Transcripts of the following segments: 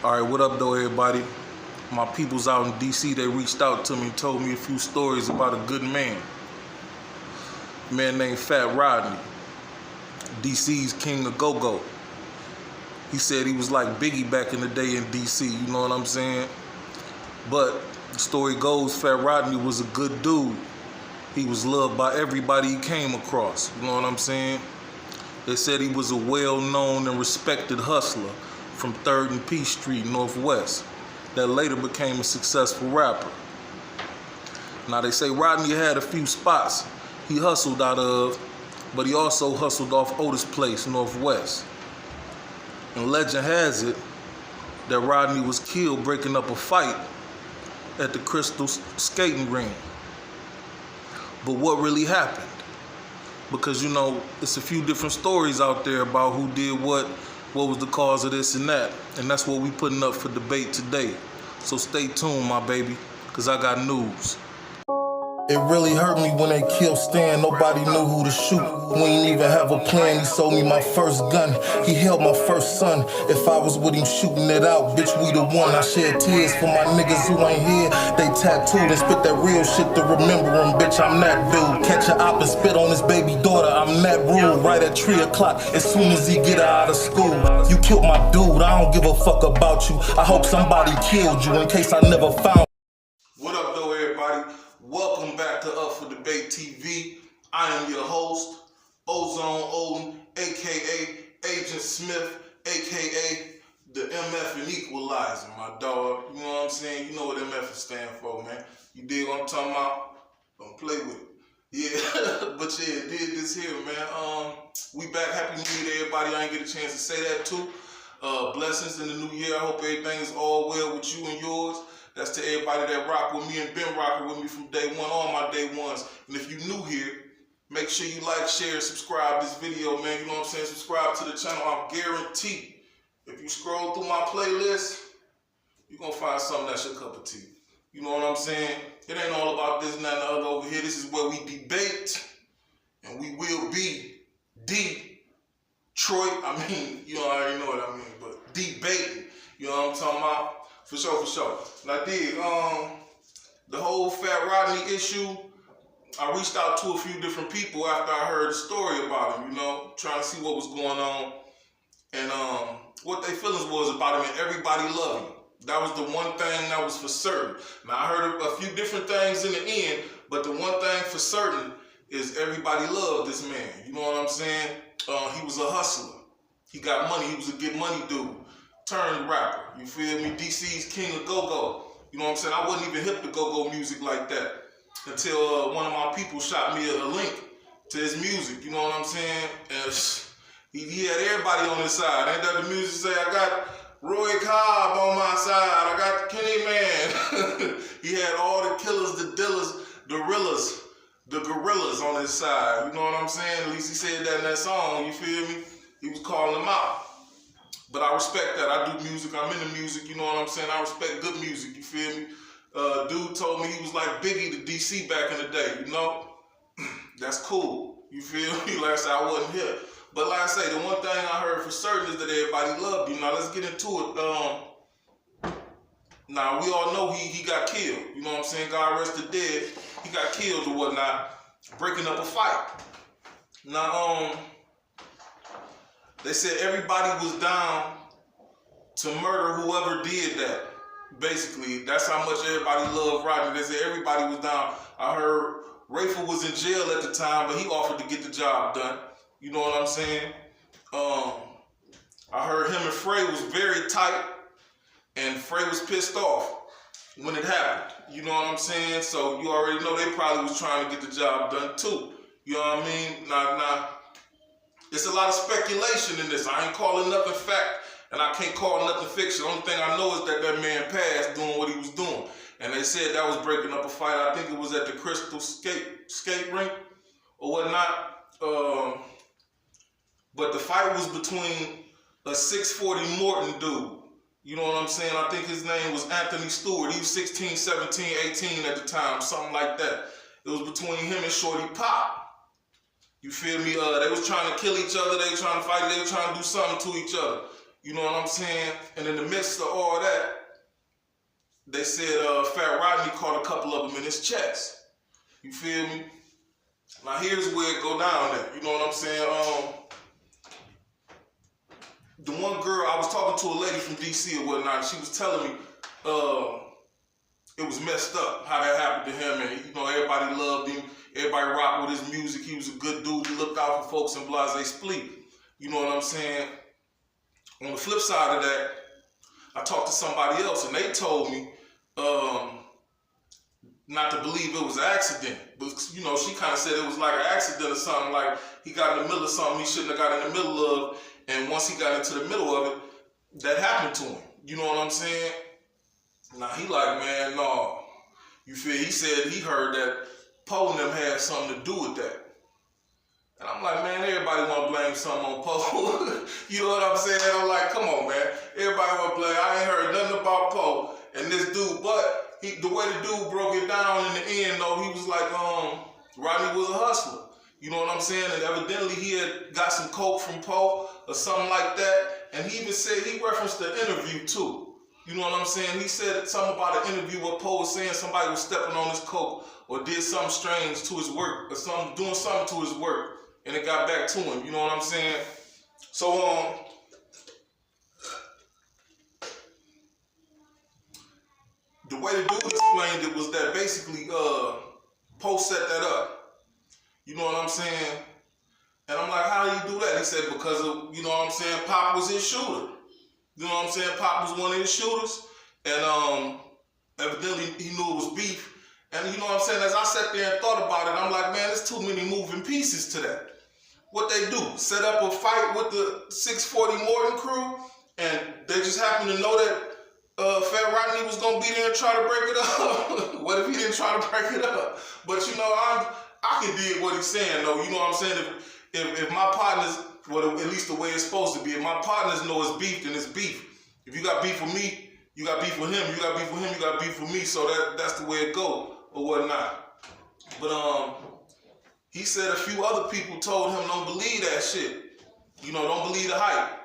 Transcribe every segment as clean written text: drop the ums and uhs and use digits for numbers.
All right, what up though, everybody? My peoples out in DC, they reached out to me and told me a few stories about a good man. A man named Fat Rodney, DC's king of go-go. He said he was like Biggie back in the day in DC, you know what I'm saying? But the story goes, Fat Rodney was a good dude. He was loved by everybody he came across, you know what I'm saying? They said he was a well-known and respected hustler from 3rd and Peace Street, Northwest, that later became a successful rapper. Now they say Rodney had a few spots he hustled out of, but he also hustled off Otis Place, Northwest. And legend has it that Rodney was killed breaking up a fight at the Crystal skating ring. But what really happened? Because, you know, it's a few different stories out there about who did what was the cause of this and that. And that's what we putting up for debate today. So stay tuned, my baby, because I got news. It really hurt me when they killed Stan. Nobody knew who to shoot. We ain't even have a plan. He sold me my first gun. He held my first son. If I was with him shooting it out, bitch, we the one. I shed tears for my niggas who ain't here. They tattooed and spit that real shit to remember him. Bitch, I'm that dude. Catch a op and spit on his baby daughter. I'm that rule. Right at 3 o'clock as soon as he get her out of school. You killed my dude. I don't give a fuck about you. I hope somebody killed you in case I never found. What up, though, everybody? Welcome back to Up for Debate TV. I am your host, Ozone Odin, a.k.a. Agent Smith, a.k.a. the MF and Equalizer, my dog. You know what I'm saying? You know what MF stand for, man. You dig what I'm talking about? Don't play with it. Yeah, but yeah, did this here, man. We back. Happy New Year to everybody. I ain't get a chance to say that too. Blessings in the new year. I hope everything is all well with you and yours. That's to everybody that rock with me and been rocking with me from day one, all my day ones. And if you new here, make sure you like, share, subscribe this video, man. You know what I'm saying? Subscribe to the channel. I'm guaranteed if you scroll through my playlist, you're going to find something that's your cup of tea. You know what I'm saying? It ain't all about this and that and the other over here. This is where we debate, and we will be Detroit. I mean, you already know what I mean, but debating. You know what I'm talking about? For sure, for sure. And I did, the whole Fat Rodney issue, I reached out to a few different people after I heard the story about him, you know, trying to see what was going on. And what their feelings was about him, and everybody loved him. That was the one thing that was for certain. Now, I heard a few different things in the end, but the one thing for certain is everybody loved this man. You know what I'm saying? He was a hustler. He got money. He was a get money dude. Turned rapper, you feel me? DC's king of go-go. You know what I'm saying? I wasn't even hip to go-go music like that until one of my people shot me a link to his music. You know what I'm saying? And he had everybody on his side. Ain't that the music say? I got Roy Cobb on my side. I got Kenny Man. He had all the killers, the dealers, the gorillas on his side. You know what I'm saying? At least he said that in that song. You feel me? He was calling them out. But I respect that. I do music. I'm into music. You know what I'm saying? I respect good music. You feel me? Dude told me he was like Biggie to DC back in the day. You know? That's cool. You feel me? Like I said, I wasn't here. But like I say, the one thing I heard for certain is that everybody loved you. Now, let's get into it. Now, we all know he got killed. You know what I'm saying? God rest the dead. He got killed or whatnot, breaking up a fight. Now, they said everybody was down to murder whoever did that. Basically, that's how much everybody loved Rodney. They said everybody was down. I heard Rayful was in jail at the time, but he offered to get the job done. You know what I'm saying? I heard him and Frey was very tight, and Frey was pissed off when it happened. You know what I'm saying? So you already know they probably was trying to get the job done too. You know what I mean? Nah. It's a lot of speculation in this. I ain't calling nothing fact, and I can't call nothing fiction. The only thing I know is that that man passed doing what he was doing. And they said that was breaking up a fight. I think it was at the Crystal skate rink or whatnot. But the fight was between a 6'40" Morton dude. You know what I'm saying? I think his name was Anthony Stewart. He was 16, 17, 18 at the time, something like that. It was between him and Shorty Pop. You feel me? They was trying to kill each other. They were trying to fight. They were trying to do something to each other. You know what I'm saying? And in the midst of all that, they said Fat Rodney caught a couple of them in his chest. You feel me? Now here's where it go down at. You know what I'm saying? The one girl, I was talking to a lady from DC or whatnot, and she was telling me it was messed up how that happened to him, and you know, everybody loved him, everybody rocked with his music, he was a good dude, he looked out for folks in blase split. You know what I'm saying? On the flip side of that, I talked to somebody else, and they told me not to believe it was an accident. But, you know, she kind of said it was like an accident or something, like he got in the middle of something he shouldn't have got in the middle of, and once he got into the middle of it, that happened to him. You know what I'm saying? Now, he like, man, no. You feel? He said he heard that Poe and them had something to do with that. And I'm like, man, everybody want to blame something on Poe. You know what I'm saying? I'm like, come on, man. Everybody want to blame. I ain't heard nothing about Poe and this dude, but the way the dude broke it down in the end, though, he was like, Rodney was a hustler. You know what I'm saying? And evidently he had got some coke from Poe or something like that. And he even said, he referenced the interview too. You know what I'm saying? He said something about an interview where Poe was saying somebody was stepping on his coke or did something strange to his work or doing something to his work. And it got back to him. You know what I'm saying? So, the way the dude explained it was that basically Poe set that up. You know what I'm saying? And I'm like, how do you do that? He said, because of, you know what I'm saying, Pop was his shooter. You know what I'm saying? Pop was one of his shooters. And evidently he knew it was beef. And you know what I'm saying? As I sat there and thought about it, I'm like, man, there's too many moving pieces to that. What they do, set up a fight with the 640 Morton crew, and they just happen to know that Fat Rodney was gonna be there and try to break it up. What if he didn't try to break it up? But you know, I can dig what he's saying though. You know what I'm saying? If my partners, well, at least the way it's supposed to be, if my partners know it's beef, then it's beef. If you got beef with me, you got beef with him. You got beef with him, you got beef with me. So that's the way it go or whatnot. But he said a few other people told him don't believe that shit. You know, don't believe the hype.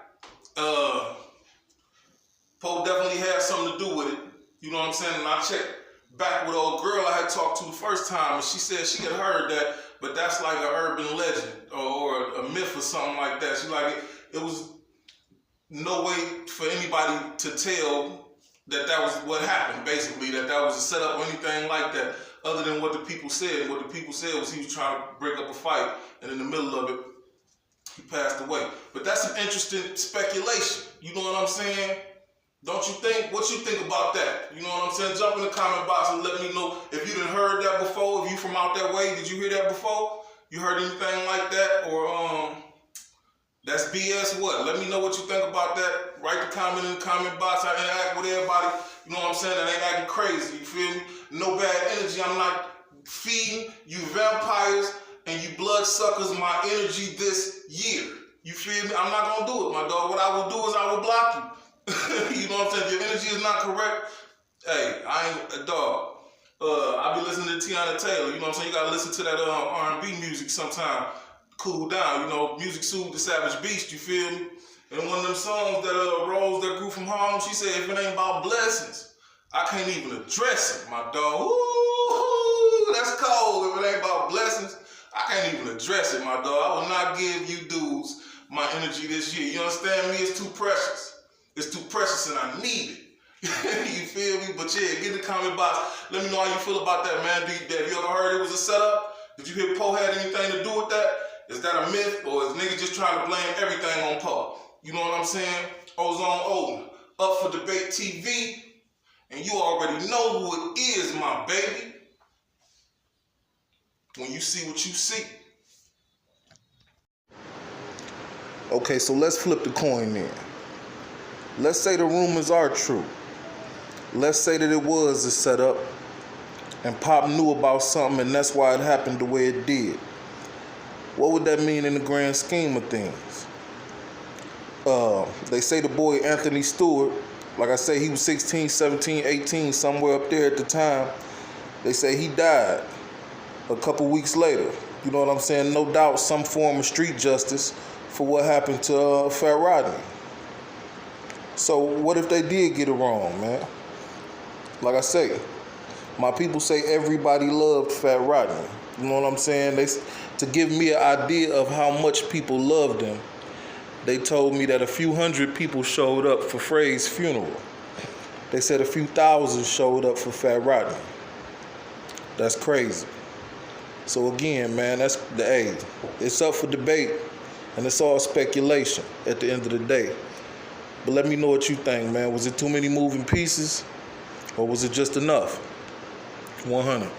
Poe definitely had something to do with it. You know what I'm saying? And I checked back with an old girl I had talked to the first time, and she said she had heard that, but that's like an urban legend or a myth or something like that. She like, it was no way for anybody to tell that was what happened, basically, that was a setup or anything like that, other than what the people said. And what the people said was he was trying to break up a fight, and in the middle of it, he passed away. But that's some interesting speculation. You know what I'm saying? Don't you think? What you think about that? You know what I'm saying? Jump in the comment box and let me know if you done heard that before. If you from out that way, did you hear that before? You heard anything like that? Or that's BS what? Let me know what you think about that. Write the comment in the comment box. I interact with everybody. You know what I'm saying? That ain't acting crazy. You feel me? No bad energy. I'm not feeding you vampires and you bloodsuckers my energy this year. You feel me? I'm not gonna do it, my dog. What I will do is I will block you. You know what I'm saying? If your energy is not correct, hey, I ain't a dog. I be listening to Tiana Taylor. You know what I'm saying? You gotta listen to that R&B music sometime. Cool down. You know, music soothed the savage beast. You feel me? And one of them songs that Rose that grew from Harlem, she said, if it ain't about blessings, I can't even address it, my dog. Ooh, that's cold. If it ain't about blessings, I can't even address it, my dog. I will not give you dudes my energy this year. You understand me? It's too precious. It's too precious and I need it. You feel me? But yeah, get in the comment box. Let me know how you feel about that, man. Have you ever heard it was a setup? Did you hear Poe had anything to do with that? Is that a myth, or is niggas just trying to blame everything on Poe? You know what I'm saying? Ozone Odin, up for debate TV, and you already know who it is, my baby. When you see what you see. Okay, so let's flip the coin then. Let's say the rumors are true. Let's say that it was a setup and Pop knew about something and that's why it happened the way it did. What would that mean in the grand scheme of things? They say the boy Anthony Stewart, like I say, he was 16, 17, 18, somewhere up there at the time. They say he died a couple weeks later. You know what I'm saying? No doubt some form of street justice for what happened to Fat Rodney. So what if they did get it wrong, man? Like I say, my people say everybody loved Fat Rodney. You know what I'm saying? To give me an idea of how much people loved him, they told me that a few hundred people showed up for Frey's funeral. They said a few thousand showed up for Fat Rodney. That's crazy. So again, man, it's up for debate, and it's all speculation at the end of the day. But let me know what you think, man. Was it too many moving pieces, or was it just enough? 100.